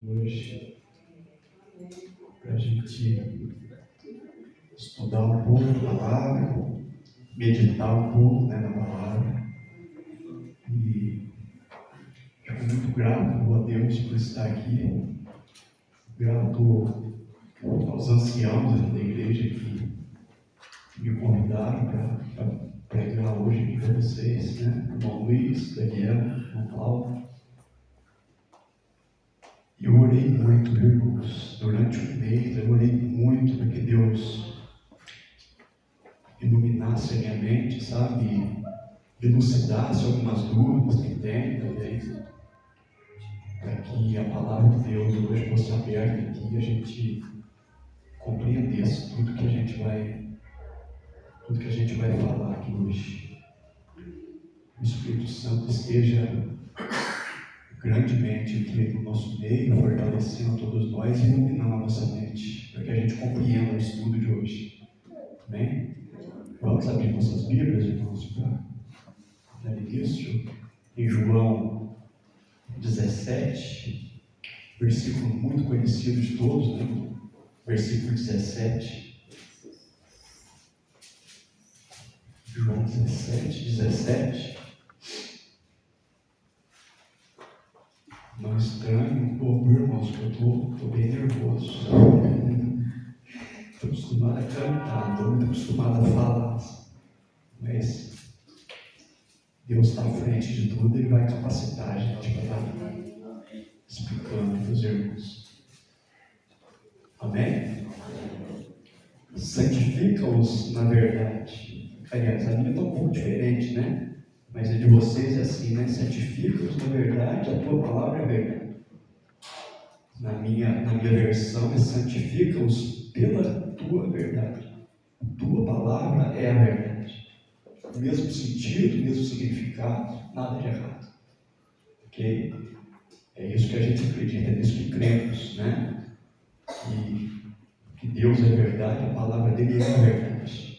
Hoje, para a gente estudar um pouco a palavra, meditar um pouco na palavra. E fico muito grato a Deus por estar aqui, grato aos anciãos da igreja que me convidaram para pregar hoje aqui para vocês, Irmão Luiz, Daniel, Irmão Paulo. E eu orei muito, irmãos, durante um mês, eu orei muito para que Deus iluminasse a minha mente, sabe? Elucidasse algumas dúvidas que tem também, para que a palavra de Deus hoje fosse aberta aqui e a gente compreendesse tudo que a gente vai falar aqui hoje. O Espírito Santo esteja grandemente aqui no nosso meio, fortalecendo todos nós e iluminando a nossa mente, para que a gente compreenda o estudo de hoje. Amém? Vamos abrir nossas Bíblias, irmãos, para dar início em João 17, versículo muito conhecido de todos, Versículo 17. João 17. Não estranho um pouco, irmãos, que eu estou bem nervoso. Estou acostumado a cantar, estou muito acostumado a falar. Mas Deus está à frente de tudo, Ele vai capacitar a gente para estar explicando para os irmãos. Amém? Santifica-os na verdade. Aliás, a minha está um pouco diferente, Mas a de vocês é assim, Santifica-os na verdade, a tua palavra é verdade. Na minha versão é santifica-os pela tua verdade. A tua palavra é a verdade. O mesmo sentido, o mesmo significado, nada de errado. Ok? É isso que a gente acredita, é nisso que cremos, E que Deus é verdade, a palavra dele é a verdade.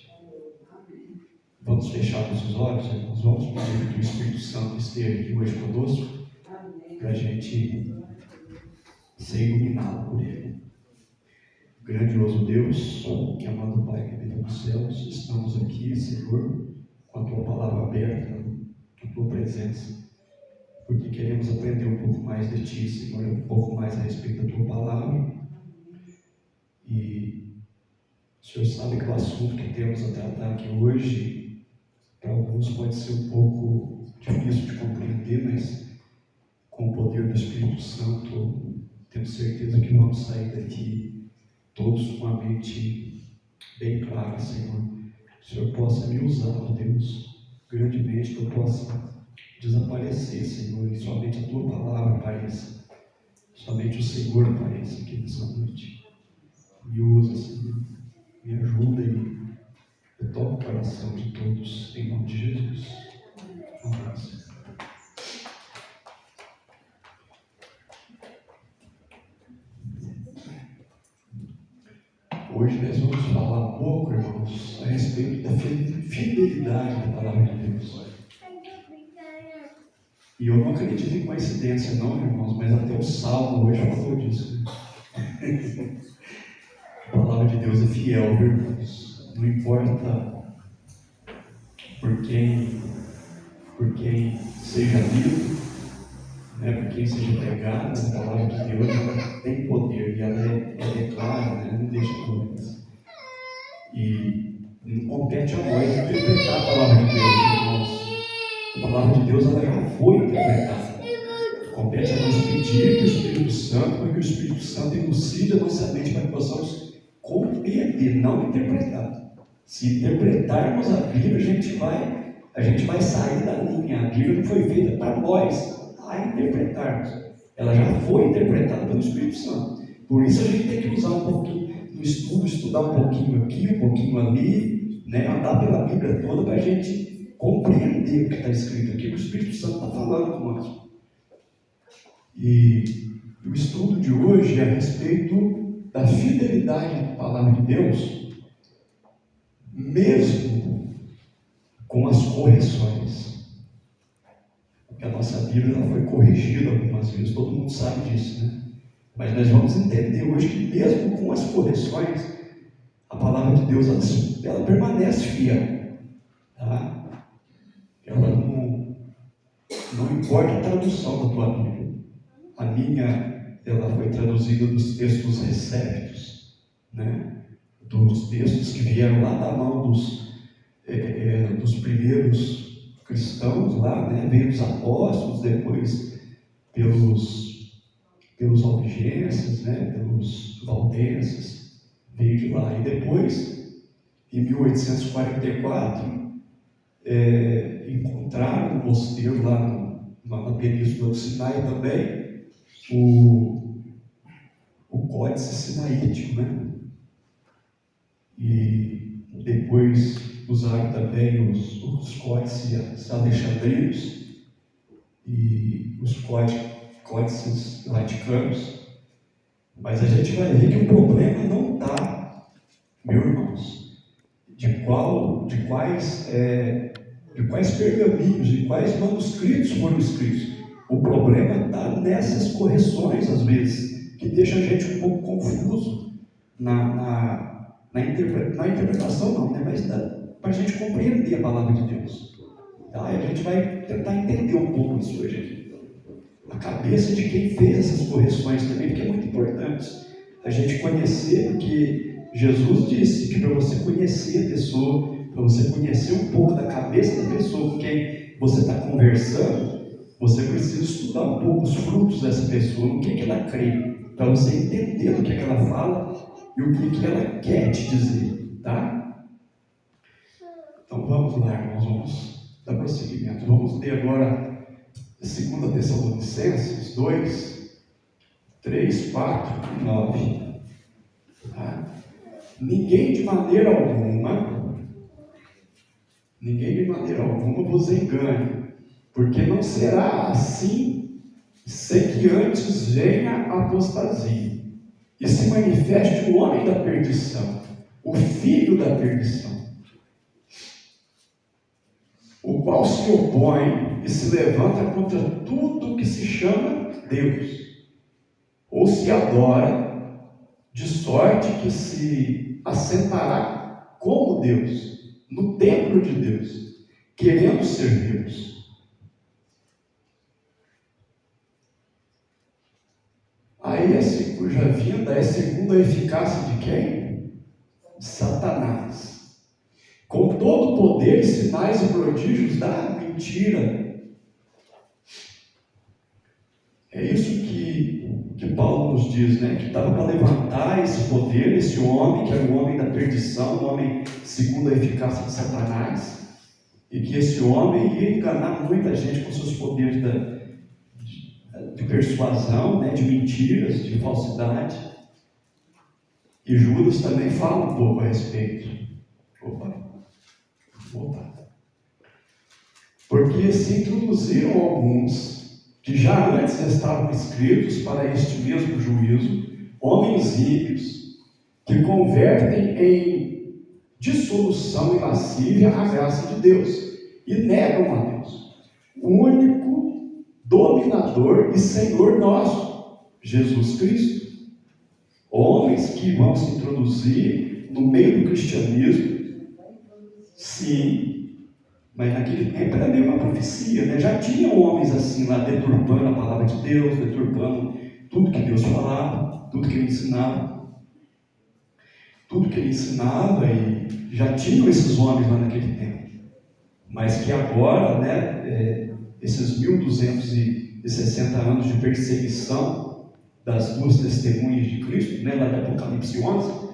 Vamos fechar nossos olhos, irmãos. Vamos pedir que o Espírito Santo esteja aqui hoje conosco, para a gente ser iluminado por Ele. Grandioso Deus, que amado Pai que vive nos céus, estamos aqui, Senhor, com a Tua palavra aberta, na Tua presença, porque queremos aprender um pouco mais de Ti, Senhor, um pouco mais a respeito da Tua palavra. E o Senhor sabe que o assunto que temos a tratar aqui hoje, para alguns pode ser um pouco difícil de compreender, mas com o poder do Espírito Santo, temos certeza que vamos sair daqui todos com a mente bem clara, Senhor. Que o Senhor possa me usar, ó Deus, grandemente, que eu possa desaparecer, Senhor, e somente a Tua palavra apareça, somente o Senhor apareça aqui nessa noite. Me usa, Senhor, me ajuda e eu toco o coração de todos, em nome de Jesus. Amém, Senhor. Hoje nós vamos falar um pouco, irmãos, a respeito da fidelidade da palavra de Deus. E eu não acredito em coincidência não, irmãos, mas até o Salmo hoje falou disso. A palavra de Deus é fiel, irmãos. Não importa por quem seja lido, por quem seja pregado, a palavra de Deus ela tem poder e ela é clara, não deixa dúvidas. E não compete a nós interpretar a palavra de Deus, irmãos. A palavra de Deus ela já foi interpretada. Compete a nós pedir para o Espírito Santo, para que o Espírito Santo elucide a nossa mente, para que possamos compreender, não interpretar. Se interpretarmos a Bíblia, a gente vai sair da linha. A Bíblia não foi feita para nós a interpretarmos. Ela já foi interpretada pelo Espírito Santo. Por isso a gente tem que usar um pouquinho no estudo, estudar um pouquinho aqui, um pouquinho ali, andar pela Bíblia toda para a gente compreender o que está escrito aqui, o que o Espírito Santo está falando com nós. E o estudo de hoje é a respeito da fidelidade da palavra de Deus, mesmo com as correções. Porque a nossa Bíblia ela foi corrigida algumas vezes, todo mundo sabe disso, Mas nós vamos entender hoje que mesmo com as correções, a palavra de Deus ela permanece fiel. Tá? Ela não importa a tradução da tua Bíblia. A minha, ela foi traduzida dos textos recéptos, né? Dos textos que vieram lá da mão dos primeiros cristãos, lá, né? Veio dos apóstolos, depois pelos albigenses, né? Pelos valdenses, veio de lá. E depois, em 1844, encontraram no mosteiro lá na península do Sinai também o Códice Sinaítico, né? E depois usaram também os códices alexandrinos e os códices vaticanos. Mas a gente vai ver que o problema não está, meus irmãos, de quais pergaminhos, de quais manuscritos foram escritos. O problema está nessas correções, às vezes, que deixa a gente um pouco confuso na interpretação, não, né? Mas para a gente compreender a palavra de Deus. Tá? A gente vai tentar entender um pouco isso hoje aqui. A cabeça de quem fez essas correções também, porque é muito importante a gente conhecer, porque Jesus disse que para você conhecer a pessoa, para você conhecer um pouco da cabeça da pessoa com quem você está conversando, você precisa estudar um pouco os frutos dessa pessoa, no que ela crê, para você entender o que ela fala e o que ela quer te dizer, tá? Então vamos lá, irmãos, vamos dar prosseguimento. Vamos ler agora 2 Tessalonicenses 2, 3, 4 e 9. Tá? Ninguém de maneira alguma vos engane, porque não será assim, sem que antes venha a apostasia, e se manifeste o homem da perdição, o filho da perdição, o qual se opõe e se levanta contra tudo que se chama Deus, ou se adora, de sorte que se assentará como Deus, no templo de Deus, querendo ser Deus. A esse cuja vinda é segundo a eficácia de quem? De Satanás. Com todo o poder, sinais e prodígios da mentira. É isso que Paulo nos diz, né? Que estava para levantar esse poder, esse homem, que era o homem da perdição, o homem segundo a eficácia de Satanás, e que esse homem ia enganar muita gente com seus poderes de persuasão, né? De mentiras, de falsidade. E Judas também fala um pouco a respeito. Porque se introduziram alguns que já antes estavam escritos para este mesmo juízo, homens ímpios, que convertem em dissolução e lascívia a graça de Deus, e negam a Deus, o único dominador e Senhor nosso, Jesus Cristo. Homens que vão se introduzir no meio do cristianismo, sim, mas naquele tempo era meio uma profecia, né? Já tinham homens assim lá, deturpando a palavra de Deus, deturpando tudo que Deus falava, tudo que Ele ensinava. Tudo que Ele ensinava, e já tinham esses homens lá naquele tempo. Mas que agora, né, esses 1260 anos de perseguição das duas testemunhas de Cristo, né, lá de Apocalipse 11,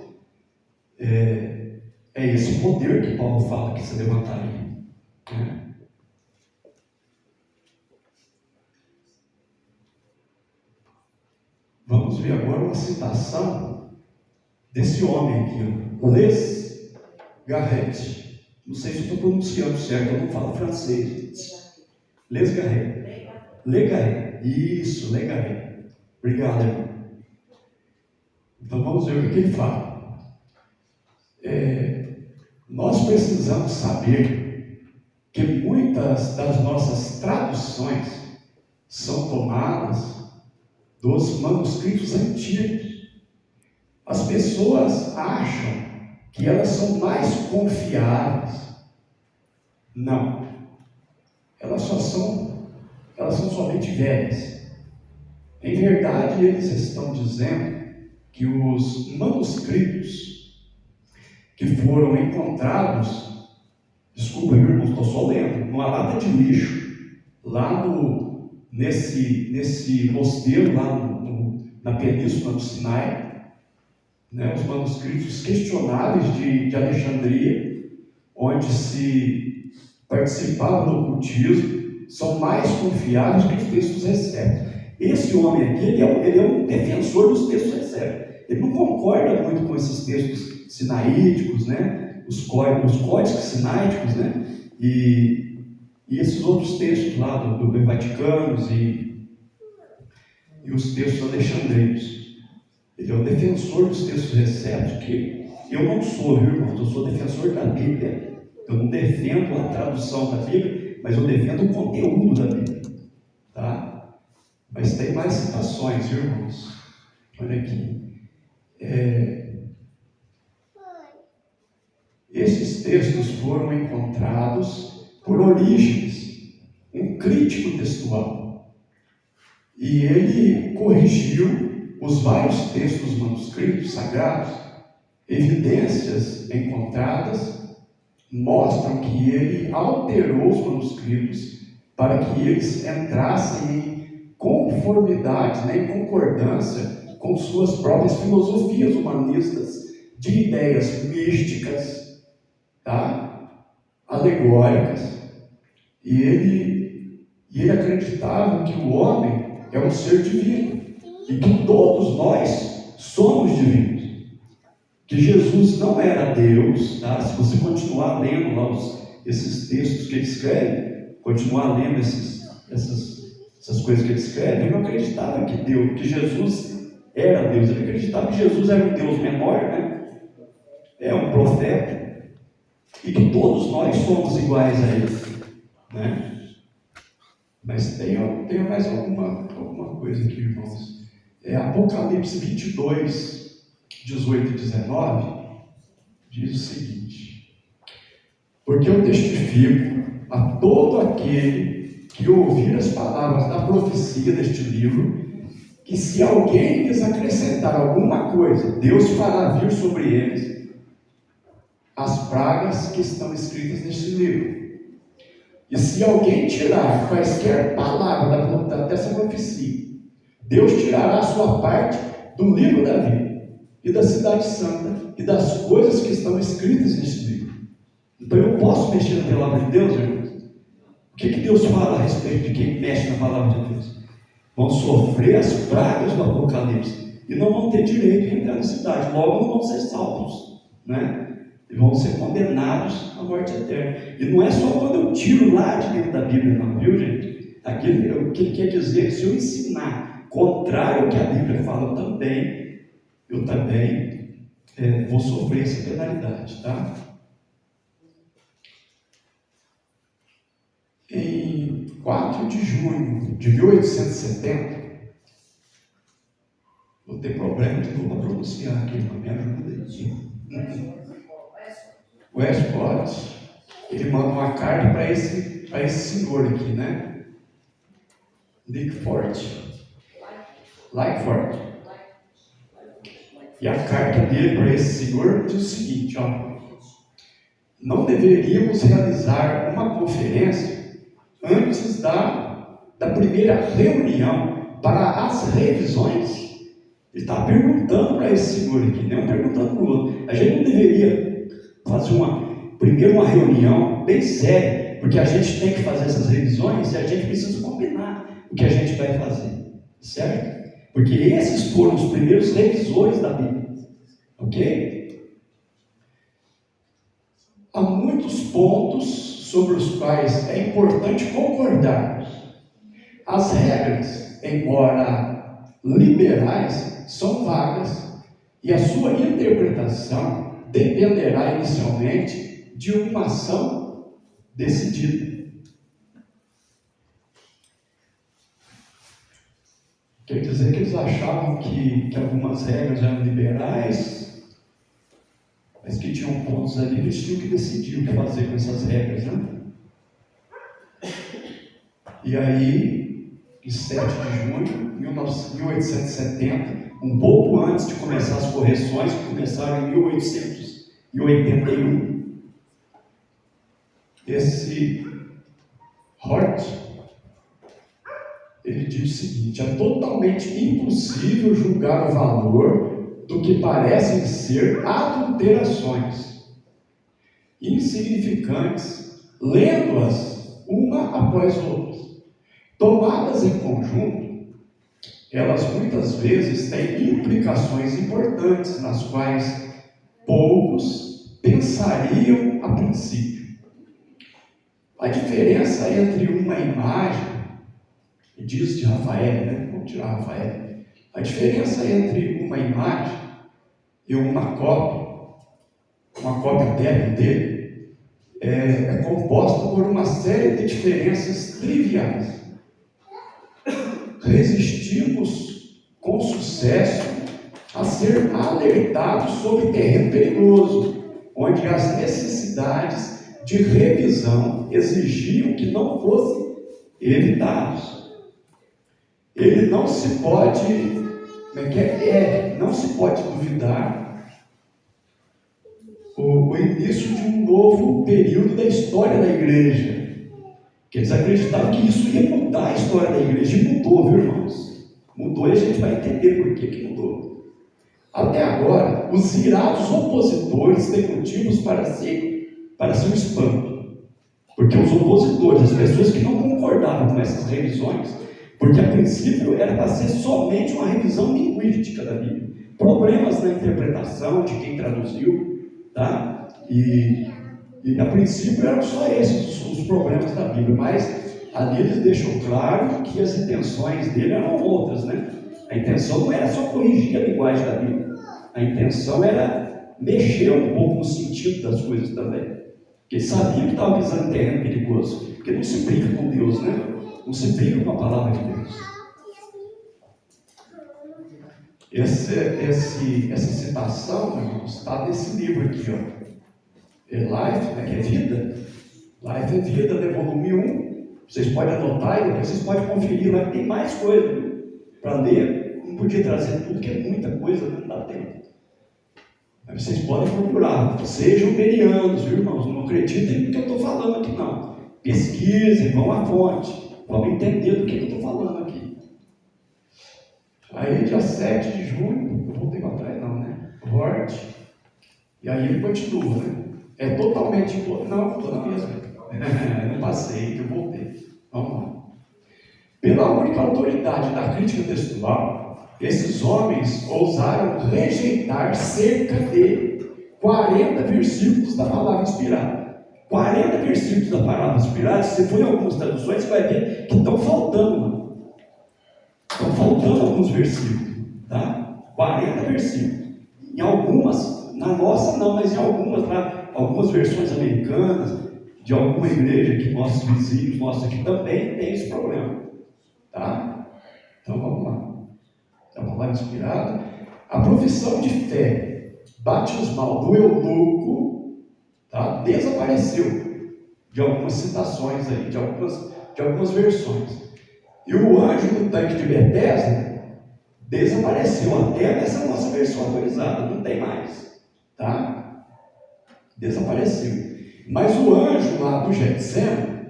é esse poder que Paulo fala que se levantaria. Vamos ver agora uma citação desse homem aqui, Les Garrett. Não sei se estou pronunciando certo, eu não falo francês. Les Garrett. Les Garrett. Isso, Les Garrett. Obrigado, irmão. Então vamos ver o que ele fala. Nós precisamos saber que muitas das nossas traduções são tomadas dos manuscritos antigos. As pessoas acham que elas são mais confiáveis. Não. Elas são somente velhas. Em verdade, eles estão dizendo que os manuscritos que foram encontrados, desculpa, meu irmão, estou só lendo, numa lata de lixo, lá nesse mosteiro, lá na península do Sinai, né, os manuscritos questionáveis de Alexandria, onde se participava do ocultismo, são mais confiáveis que os textos recébios. Esse homem aqui, ele é um defensor dos textos recébios. Ele não concorda muito com esses textos sinaíticos, né? Os códigos sinaíticos, né? E esses outros textos lá do Vaticanos e os textos alexandrinos. Ele é um defensor dos textos recébios, que eu não sou, viu, irmão? Eu sou defensor da Bíblia. Eu não defendo a tradução da Bíblia, mas eu defendo o conteúdo da Bíblia. Tá? Mas tem mais citações, viu, irmãos? Olha aqui. Esses textos foram encontrados por Orígenes, um crítico textual. E ele corrigiu os vários textos manuscritos sagrados. Evidências encontradas mostram que ele alterou os manuscritos para que eles entrassem em conformidade, né, em concordância com suas próprias filosofias humanistas, de ideias místicas, tá? Alegóricas. E ele acreditava que o homem é um ser divino e que todos nós somos divinos. Que Jesus não era Deus, tá? Se você continuar lendo lá esses textos que ele escreve, continuar lendo essas coisas que ele escreve, ele não acreditava que Jesus era Deus. Ele acreditava que Jesus era um Deus menor, né? É um profeta, e que todos nós somos iguais a ele, né? Mas tem mais alguma coisa aqui, irmãos. Apocalipse 22, 18 e 19, diz o seguinte: porque eu testifico a todo aquele que ouvir as palavras da profecia deste livro, que se alguém lhes acrescentar alguma coisa, Deus fará vir sobre eles as pragas que estão escritas neste livro. E se alguém tirar quaisquer palavras dessa profecia, Deus tirará a sua parte do livro da vida e da cidade santa e das coisas que estão escritas neste livro. Então eu posso mexer na palavra de Deus, irmãos? O que Deus fala a respeito de quem mexe na palavra de Deus? Vão sofrer as pragas do Apocalipse e não vão ter direito de entrar na cidade, logo não vão ser salvos, né? E vão ser condenados à morte eterna. E não é só quando eu tiro lá de dentro da Bíblia, não, viu, gente? O que ele quer dizer é que se eu ensinar contrário ao que a Bíblia fala eu também vou sofrer essa penalidade, tá? Em 4 de junho de 1870, vou ter problema de novo para pronunciar aqui, mas me ajuda aí. Westport, ele manda uma carta para esse senhor aqui, né? Lightfoot. E a carta dele para esse senhor diz o seguinte, ó: não deveríamos realizar uma conferência antes da primeira reunião para as revisões? Ele está perguntando para esse senhor aqui, não perguntando para o outro. A gente não deveria fazer primeiro uma reunião bem séria, porque a gente tem que fazer essas revisões e a gente precisa combinar o que a gente vai fazer, certo? Porque esses foram os primeiros revisores da Bíblia, ok? Há muitos pontos sobre os quais é importante concordarmos. As regras, embora liberais, são vagas e a sua interpretação dependerá inicialmente de uma ação decidida. Quer dizer que eles achavam que algumas regras eram liberais, mas que tinham pontos ali, eles tinham que decidir o que fazer com essas regras, né? E aí, em 7 de junho de 1870, um pouco antes de começar as correções, que começaram em 1881, esse Hort, ele diz o seguinte: é totalmente impossível julgar o valor do que parecem ser adulterações insignificantes, lendo-as uma após outra. Tomadas em conjunto, elas muitas vezes têm implicações importantes, nas quais poucos pensariam a princípio. A diferença entre uma imagem, diz de Rafael, né? Vamos tirar Rafael. A diferença entre uma imagem e uma cópia dele, é composta por uma série de diferenças triviais. Resistimos com sucesso a ser alertados sobre terreno perigoso, onde as necessidades de revisão exigiam que não fossem evitados. Ele não se pode, não se pode duvidar o início de um novo período da história da igreja. Que eles acreditavam que isso ia mudar a história da igreja, e mudou, viu, irmãos? Mudou, e a gente vai entender por que mudou. Até agora, os irados opositores têm motivos para seu espanto, porque os opositores, as pessoas que não concordavam com essas revisões, porque a princípio era para ser somente uma revisão linguística da Bíblia, problemas na interpretação de quem traduziu, tá? E a princípio eram só esses os problemas da Bíblia, mas ali eles deixam claro que as intenções dele eram outras, né? A intenção não era só corrigir a linguagem da Bíblia, a intenção era mexer um pouco no sentido das coisas também, porque ele sabia que estava pisando em terreno perigoso, porque não se brinca com Deus, né? Não se brinca com a palavra de Deus. Essa citação, irmãos, está nesse livro aqui, ó. Life, né, que é vida. Life é vida, né, volume 1. Vocês podem anotar e depois vocês podem conferir lá, que tem mais coisa para ler. Não podia trazer tudo, que é muita coisa, não dá tempo. Mas vocês podem procurar. Sejam berianos, viu, irmãos? Não acreditem no que eu estou falando aqui, não. Pesquisem, vão à fonte. Vamos entender do que eu estou falando aqui. Aí, dia 7 de junho, eu voltei para trás, não, né? Hort. E aí ele continua, né? É totalmente... Não, estou na mesma. Não passei, eu voltei. Vamos lá. Pela única autoridade da crítica textual, esses homens ousaram rejeitar cerca de 40 versículos da palavra inspirada. 40 versículos da palavra inspirada, se você for em algumas traduções, você vai ver que estão faltando, mano. Estão faltando alguns versículos, tá? 40 versículos. Em algumas, na nossa não, mas em algumas, tá? Algumas versões americanas, de alguma igreja que nossos vizinhos, nossos aqui também tem esse problema, tá? Então vamos lá. A palavra inspirada. A profissão de fé batismal do eunuco, tá? Desapareceu de algumas citações aí, de algumas versões. E o anjo do tanque de Betesda desapareceu até nessa nossa versão atualizada, não tem mais, tá? Desapareceu. Mas o anjo lá do Getsemane,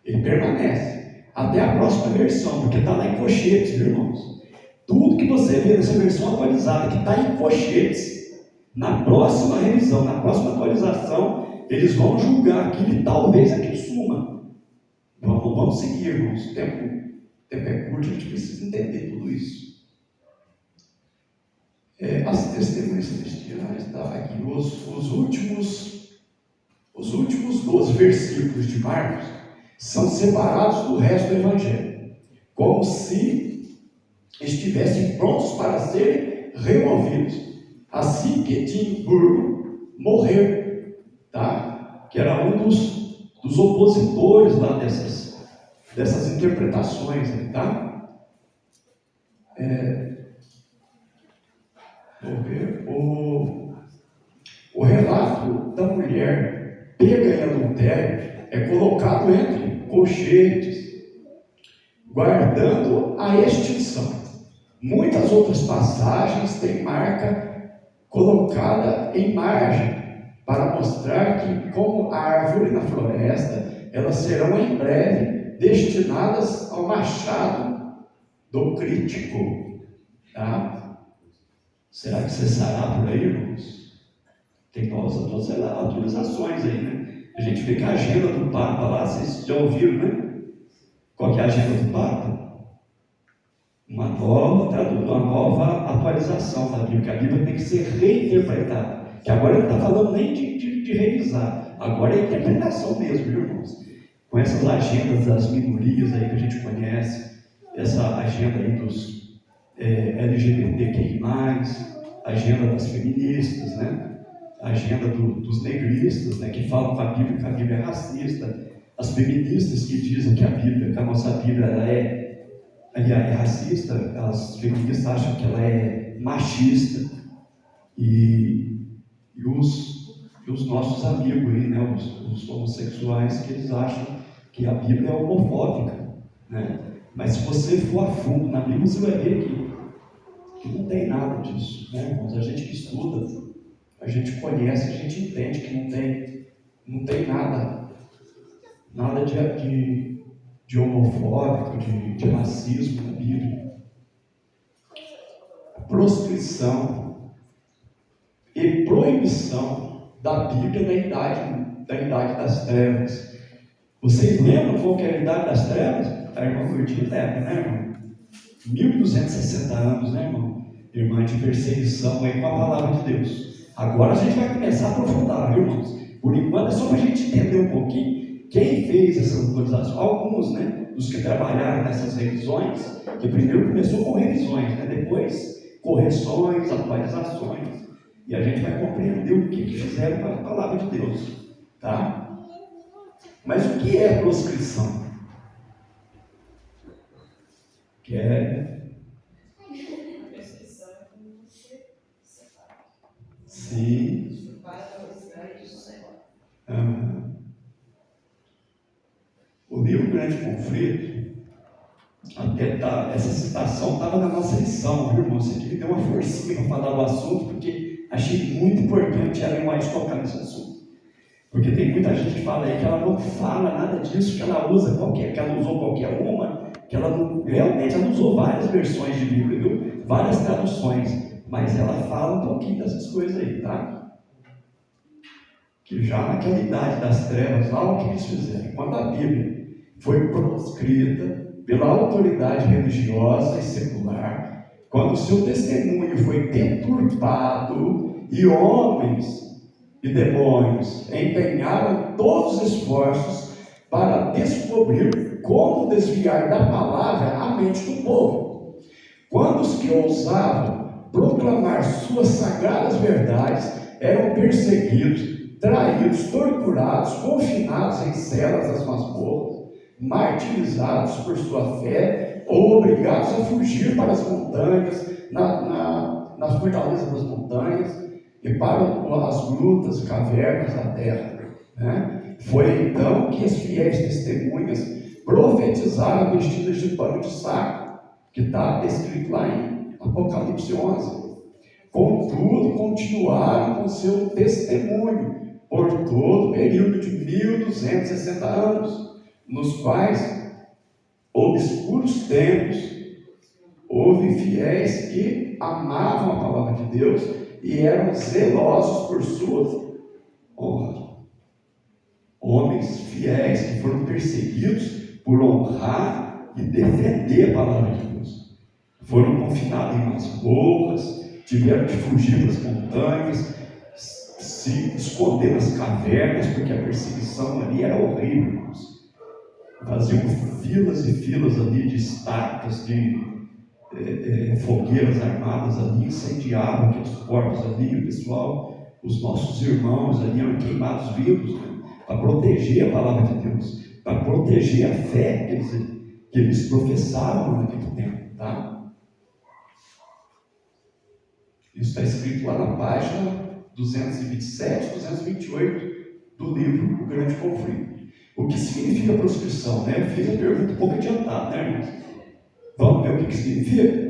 ele permanece até a próxima versão, porque está lá em colchetes, viu, irmãos? Tudo que você vê nessa versão atualizada, que está em colchetes, na próxima revisão, na próxima atualização, eles vão julgar aquilo e talvez aquilo suma. Vamos seguir, irmãos. O tempo é curto, a gente precisa entender tudo isso. As testemunhas celestiais, tá? Aqui, os últimos 12 versículos de Marcos são separados do resto do Evangelho, como se estivessem prontos para serem removidos, assim que Tim Burgo morreu, tá? Que era um dos opositores lá dessas interpretações, tá? Vamos ver. O relato da mulher pega em adultério é colocado entre colchetes, guardando a extinção. Muitas outras passagens têm marca colocada em margem, para mostrar que, como a árvore na floresta, elas serão em breve destinadas ao machado do crítico. Tá? Será que cessará por aí, irmãos? Tem novas atualizações aí, né? A gente vê que a agenda do Papa lá, vocês já ouviram, né? Qual que é a agenda do Papa? Uma nova atualização da Bíblia, que a Bíblia tem que ser reinterpretada. Que agora ele está falando nem de revisar, agora é interpretação mesmo, viu, irmãos? Com essas agendas das minorias aí que a gente conhece, essa agenda aí dos LGBTQI+, a agenda das feministas, né? A agenda dos negristas, né? Que falam que a Bíblia é racista, as feministas que dizem que a nossa Bíblia ela é racista, as feministas acham que ela é machista, e os nossos amigos aí, né, os homossexuais, que eles acham que a Bíblia é homofóbica, né? Mas se você for a fundo na Bíblia, você vai ver que não tem nada disso, né, irmãos? A gente que estuda, a gente conhece, a gente entende que não tem nada de homofóbico, de racismo na Bíblia. A proscrição e proibição da Bíblia da idade das trevas. Vocês lembram qual que é a idade das trevas? A irmã Curtinha lembra, né, irmão? 1260 anos, né, irmão? Irmã de perseguição aí com a palavra de Deus. Agora a gente vai começar a aprofundar, viu, irmãos? Por enquanto é só para a gente entender um pouquinho quem fez essa atualização. Alguns, né, dos que trabalharam nessas revisões, que primeiro começou com revisões, né, depois correções, atualizações. E a gente vai compreender o que fizeram com a palavra de Deus, tá? Mas o que é proscrição? Que é... Proscrição é quando você separa. Sim. O livro Grande Conflito, essa citação estava na nossa lição, viu, irmão? Você me deu uma forcinha para falar do assunto, porque achei muito importante a Ellen White tocar nesse assunto. Porque tem muita gente que fala aí que ela não fala nada disso, que ela usa que ela usou qualquer uma, que ela não, realmente ela usou várias versões de Bíblia, viu? Várias traduções, mas ela fala um pouquinho dessas coisas aí, tá? Que já naquela idade das trevas, lá o que eles fizeram? Quando a Bíblia foi proscrita pela autoridade religiosa e secular, quando o seu testemunho foi deturpado e homens e demônios empenharam todos os esforços para descobrir como desviar da palavra a mente do povo. Quando os que ousavam proclamar suas sagradas verdades eram perseguidos, traídos, torturados, confinados em celas das masmorras, martirizados por sua fé ou obrigados a fugir para as montanhas, nas fortalezas das montanhas e para as grutas, cavernas da terra, né? Foi então que as fiéis testemunhas profetizaram vestidas de pano de saco, que está descrito lá em Apocalipse 11. Contudo, continuaram com seu testemunho por todo o período de 1260 anos, nos quais, obscuros tempos, houve fiéis que amavam a palavra de Deus e eram zelosos por sua honra. Homens fiéis que foram perseguidos por honrar e defender a palavra de Deus. Foram confinados em masmorras, tiveram que fugir das montanhas, se esconder nas cavernas, porque a perseguição ali era horrível, irmãos. Faziam filas e filas ali de estátuas, de fogueiras armadas ali, incendiavam aqueles corpos ali, o pessoal, os nossos irmãos ali eram queimados vivos, né? Para proteger a palavra de Deus, para proteger a fé que eles professavam naquele tempo, tá? Isso está escrito lá na página 227, 228 do livro O Grande Conflito. O que significa proscrição? Né? Eu fiz a pergunta um pouco adiantada, né, irmãos? Vamos ver o que significa?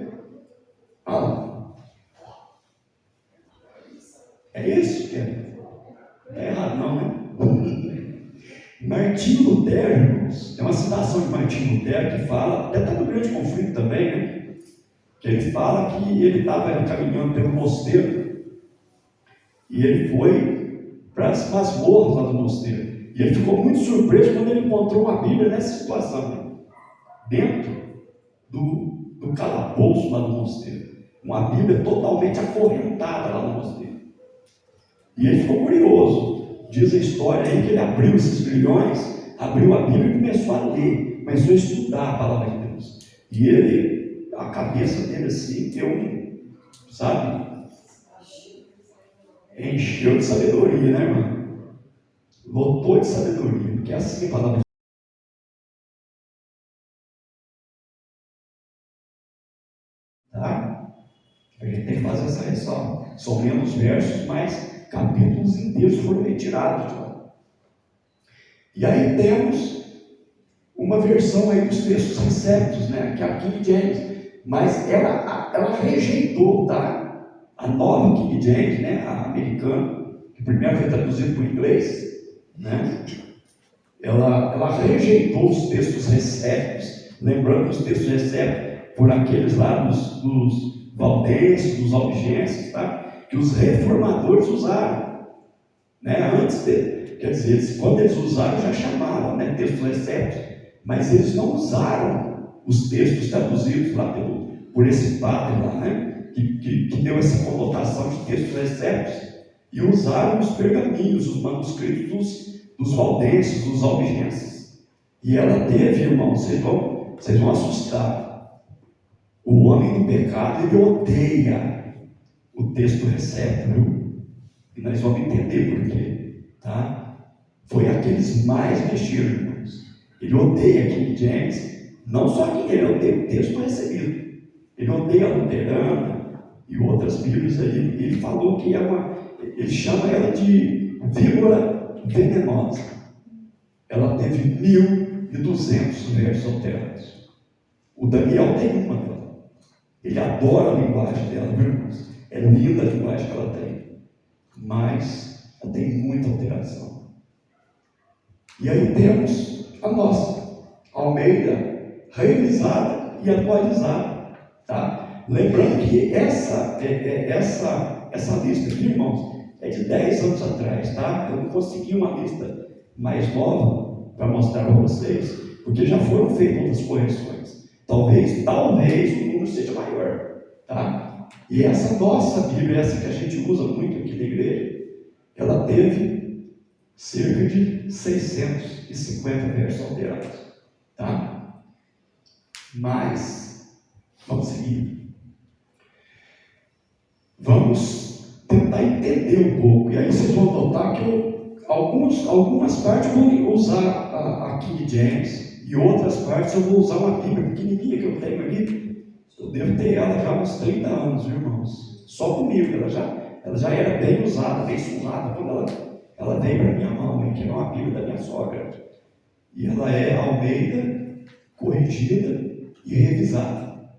É isso que é. Não é errado, não, né? Martinho Lutero, irmãos, tem uma citação de Martinho Lutero que fala, até está no Grande Conflito também, né? Que ele fala que ele estava caminhando pelo mosteiro e ele foi para as masmorras lá do mosteiro. E ele ficou muito surpreso quando ele encontrou uma Bíblia nessa situação, né? Dentro do calabouço lá do mosteiro. Uma Bíblia totalmente acorrentada lá no mosteiro. E ele ficou curioso. Diz a história aí que ele abriu esses grilhões, abriu a Bíblia e começou a ler, começou a estudar a palavra de Deus. E ele, a cabeça dele assim, deu sabe? Encheu de sabedoria, né, irmão? Lotou de sabedoria, porque é assim a palavra de Deus. Tá? A gente tem que fazer essa ressalva. São menos versos, mas capítulos inteiros foram retirados de lá. E aí temos uma versão aí dos textos receptos, né, que é a King James, mas ela rejeitou, tá? A nova King James, né, a americana, que primeiro foi traduzida para o inglês, né? Ela rejeitou os textos receptos, lembrando que os textos receptos por aqueles lá dos valdenses, dos albigenses, tá? Que os reformadores usaram, né? Antes dele, quer dizer, quando eles usaram já chamavam, né, textos receptos, mas eles não usaram os textos traduzidos lá por esse padre lá, né? Que deu essa conotação de textos receptos, e usaram os pergaminhos, os manuscritos dos valdenses, dos albigenses. E ela teve, irmãos, vocês vão assustar. O homem do pecado, ele odeia o texto recepto, viu? E nós vamos entender por quê, tá? Foi aqueles mais mexidos, irmãos. Ele odeia King James, não só que ele odeia o texto recebido, ele odeia a luterana e outras bíblias aí. Ele falou que ele chama ela de víbora venenosa. Ela teve 1.200 versos alterados. O Daniel tem uma dela. Ele adora a linguagem dela, viu, irmãos? É linda a linguagem que ela tem, mas ela tem muita alteração. E aí temos a nossa Almeida revisada e atualizada, tá? Lembrando que essa lista aqui, irmãos, é de 10 anos atrás, tá? Eu não consegui uma lista mais nova para mostrar para vocês, porque já foram feitas outras correções. Talvez o número seja maior, tá? E essa nossa Bíblia, essa que a gente usa muito aqui na igreja, ela teve cerca de 650 versos alterados, tá? Mas, vamos seguir. Vamos tentar entender um pouco. E aí vocês vão notar que algumas partes eu vou usar a King James, e outras partes eu vou usar uma Bíblia pequenininha que eu tenho ali. Eu devo ter ela já há uns 30 anos, irmãos. Só comigo, ela já era bem usada, bem surrada quando ela veio para minha mão, que era uma Bíblia da minha sogra. E ela é Almeida, corrigida e revisada,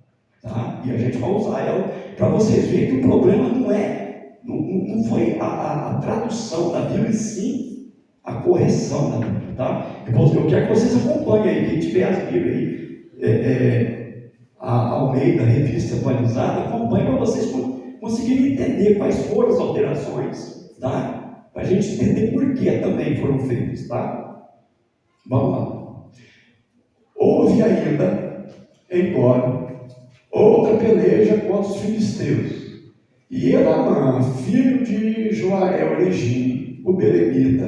tá? E a gente vai usar ela para vocês verem que o problema não foi a tradução da Bíblia, sim a correção da Bíblia, tá? Eu quero que vocês acompanhem aí, quem tiver as Bíblias aí, a Almeida, revista atualizada, acompanhe para vocês conseguirem entender quais foram as alterações, tá? Para a gente entender por que também foram feitas, tá? Vamos lá. Houve ainda, embora, outra peleja contra os filisteus. E Elamã, filho de Joael Legim, o belemita,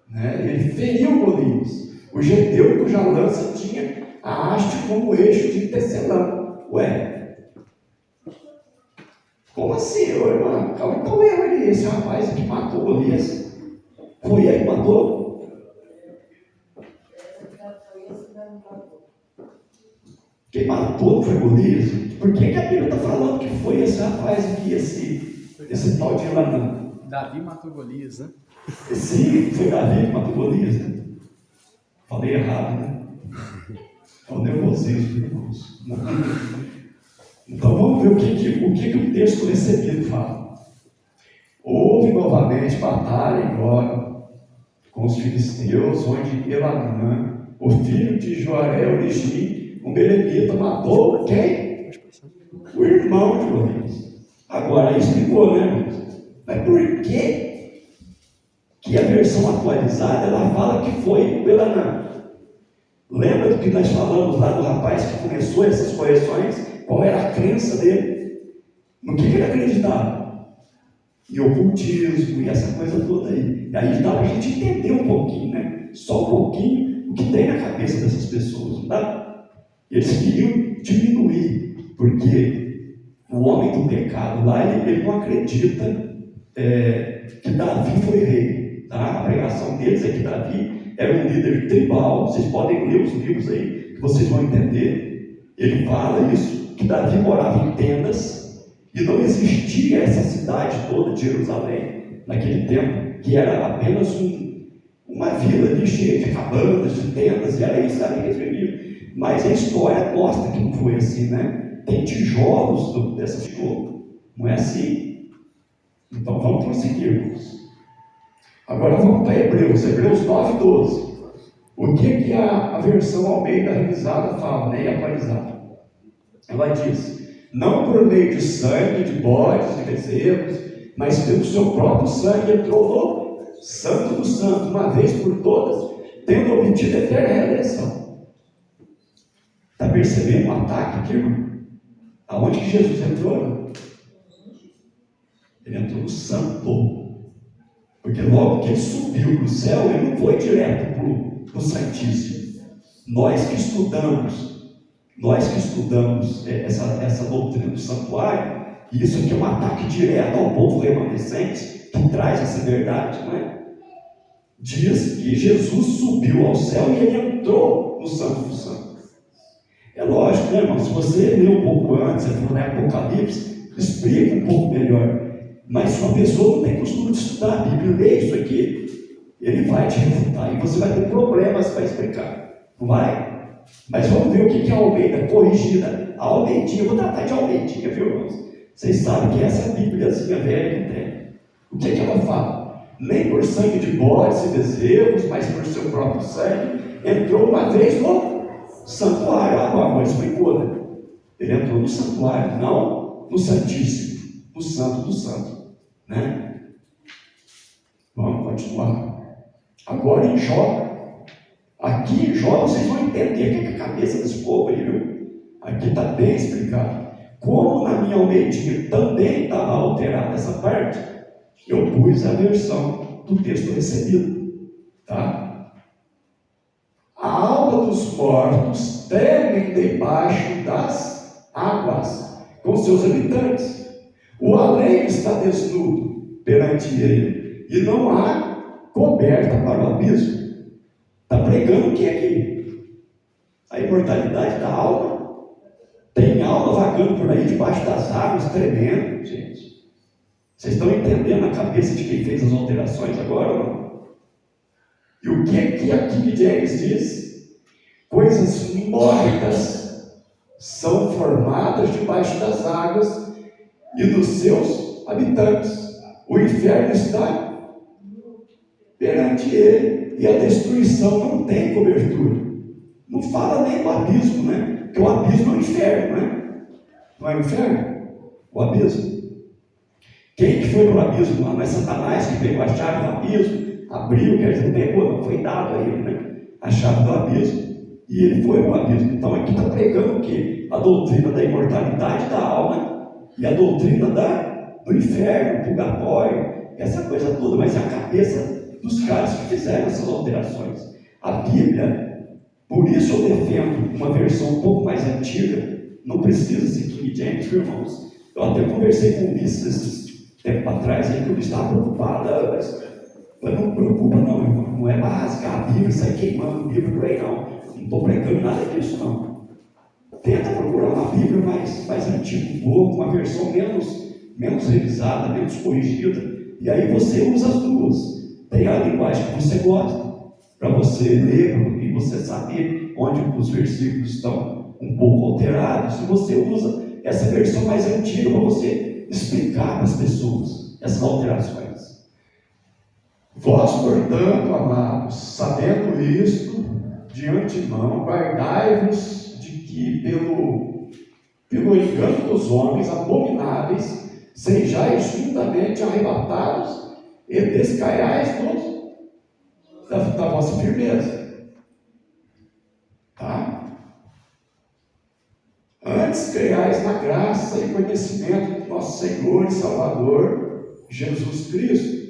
né, ele feriu Golias, o geteu cuja lança tinha a haste como eixo de tecelão. Ué, como assim, irmão? Então ele, esse rapaz que matou Golias, foi ele que matou? Quem matou foi Golias? Por que a Bíblia está falando que foi esse rapaz aqui, esse tal de Elanã? Davi matou Golias, né? Sim, foi Davi que matou Golias, né? Falei errado, né? É o nervosismo, irmãos. Então vamos ver o que o texto recebido fala. Houve novamente batalha agora com os filisteus, onde Elanã, o filho de Joarel Origi, um belemita, matou quem? O irmão de Golias. Agora explicou, né, irmãos? Mas por que a versão atualizada ela fala que foi o Elanã? Lembra do que nós falamos lá do rapaz que começou essas correções? Qual era a crença dele? No que ele acreditava? Em ocultismo e essa coisa toda aí. E aí dá para a gente entender um pouquinho, né? Só um pouquinho o que tem na cabeça dessas pessoas, não dá? Eles queriam diminuir, porque o homem do pecado lá, ele não acredita que Davi foi rei. Tá? A pregação deles é que Davi era um líder tribal. Vocês podem ler os livros aí, que vocês vão entender. Ele fala isso, que Davi morava em tendas, e não existia essa cidade toda de Jerusalém, naquele tempo, que era apenas uma vila ali cheia de cabanas, de tendas, e era isso ali que eles viviam. Mas a história mostra que não foi assim, né? Tem tijolos dessa tijolo, não é assim? Então vamos prosseguir, irmãos. Agora vamos para Hebreus 9:12. O que a versão Almeida revisada fala, né, e atualizada? Ela diz: não por meio de sangue, de bodes, de bezerros, mas pelo seu próprio sangue entrou no Santo dos Santos, uma vez por todas, tendo obtido a eterna redenção. Está percebendo o ataque aqui, irmão? Aonde que Jesus entrou? Ele entrou no Santo. Porque logo que ele subiu para o céu, ele não foi direto para o Santíssimo. Nós que estudamos essa doutrina do santuário, e isso aqui é um ataque direto ao povo remanescente, que traz essa verdade, não é? Diz que Jesus subiu ao céu e ele entrou no Santo dos Santos. É lógico, né, irmão? Se você ler um pouco antes, você for ler Apocalipse, explica um pouco melhor. Mas se uma pessoa não tem costume de estudar a Bíblia, ler isso aqui, ele vai te refutar e você vai ter problemas para explicar. Não vai? Mas vamos ver o que é a Almeida corrigida. A Almeidinha, eu vou tratar de Almeidinha, viu, irmãos? Vocês sabem que essa é a Bíbliazinha velha que tem. O que ela fala? Nem por sangue de bodes e bezerros, mas por seu próprio sangue, entrou uma vez no santuário. Agora explicou, né? Ele entrou no santuário, não no Santíssimo, no Santo do Santo. Né? Vamos continuar. Agora em Jó. Aqui em Jó vocês vão entender o que é a cabeça desse povo aí, viu? Aqui está bem explicado. Como na minha Almeidinha também estava alterada essa parte, eu pus a versão do texto recebido. Tá? A alma dos mortos tremem debaixo das águas com seus habitantes. O além está desnudo perante ele, e não há coberta para o abismo. Está pregando o que aqui? A imortalidade da alma. Tem alma vagando por aí debaixo das águas, tremendo, gente. Vocês estão entendendo a cabeça de quem fez as alterações agora, não? E o que aqui James diz? Coisas mortas são formadas debaixo das águas e dos seus habitantes. O inferno está perante ele, e a destruição não tem cobertura. Não fala nem do abismo, né? Porque o abismo é o inferno, né? Não é o inferno? O abismo. Quem que foi no abismo lá? Não é Satanás que veio a chave do abismo, abriu, quer dizer, não pegou, não, foi dado a ele, né? A chave do abismo, e ele foi no abismo. Então aqui está pregando o quê? A doutrina da imortalidade da alma e a doutrina do inferno, purgatório, essa coisa toda. Mas é a cabeça dos caras que fizeram essas alterações. A Bíblia, por isso eu defendo uma versão um pouco mais antiga. Não precisa ser King James, irmãos. Eu até conversei com o Ulisses esses tempo atrás, aí que o Ulisses estava preocupado. Mas não preocupa não, irmão. Não é para rasgar a Bíblia, sair queimando a Bíblia por aí não. Não estou pregando nada disso não. tenta procurar uma Bíblia mais antiga um pouco, uma versão menos revisada, menos corrigida, e aí você usa as duas. Tem a linguagem que você gosta, para você ler e você saber onde os versículos estão um pouco alterados, e você usa essa versão mais antiga para você explicar para as pessoas essas alterações. Vós, portanto, amados, sabendo isto, de antemão, guardai-vos de que pelo engano dos homens abomináveis sejais juntamente arrebatados e descaiais da vossa firmeza. Tá? Antes creiais na graça e conhecimento do nosso Senhor e Salvador Jesus Cristo.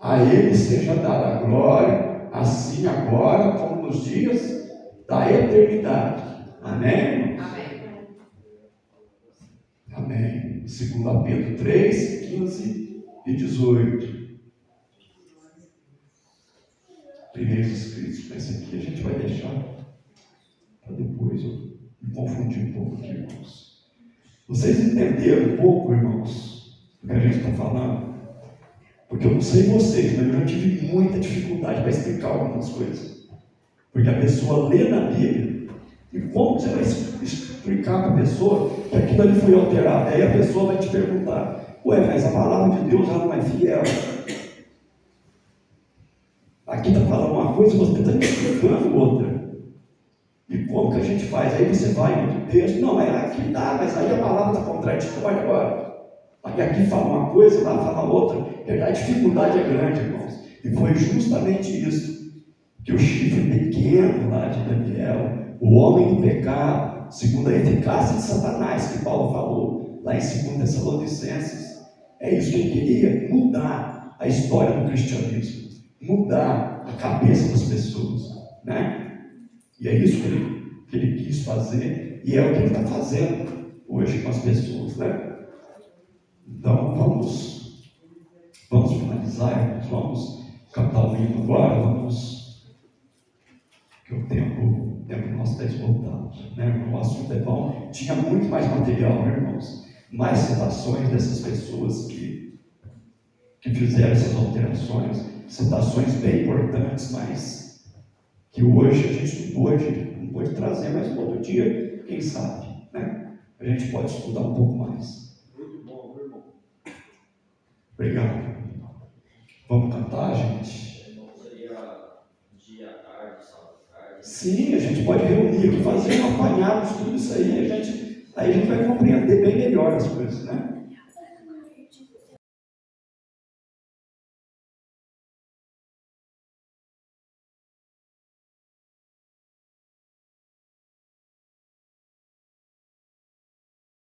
A Ele seja dada a glória, assim agora como nos dias da eternidade. Amém? Amém. Amém. 2 Pedro 3, 15 e 18. Primeiros escritos. Esse aqui a gente vai deixar para depois eu me confundir um pouco aqui, irmãos. Vocês entenderam um pouco, irmãos, do que a gente está falando? Porque eu não sei vocês, mas eu já tive muita dificuldade para explicar algumas coisas. Porque a pessoa lê na Bíblia, e como você vai explicar para a pessoa que aquilo ali foi alterado? Aí a pessoa vai te perguntar: ué, mas a palavra de Deus já não é fiel? Aqui está falando uma coisa e você está me explicando outra. E como que a gente faz? Aí você vai no texto, não, aqui dá, mas aí a palavra está contraditória agora. Aí aqui fala uma coisa, lá fala outra. A dificuldade é grande, irmãos. E foi justamente isso que o chifre pequeno lá de Daniel, o homem do pecado, segundo a eficácia de Satanás, que Paulo falou lá em 2 Tessalonicenses, é isso que ele queria: mudar a história do cristianismo, mudar a cabeça das pessoas, né? E é isso que ele quis fazer, e é o que ele está fazendo hoje com as pessoas, né? Então vamos finalizar, vamos cantar o hino agora, que o tempo nosso está esgotado, né? O assunto é bom, tinha muito mais material, né, irmãos? Mais citações dessas pessoas que fizeram essas alterações, citações bem importantes, mas que hoje a gente não pode trazer, mas todo dia, quem sabe, né? A gente pode estudar um pouco mais. Muito bom, meu irmão. Obrigado. Vamos cantar, gente? Não seria dia, tarde, sábado, tarde? Sim, a gente pode reunir aqui, fazer um apanhado de tudo isso aí, a gente vai compreender bem melhor as coisas, né?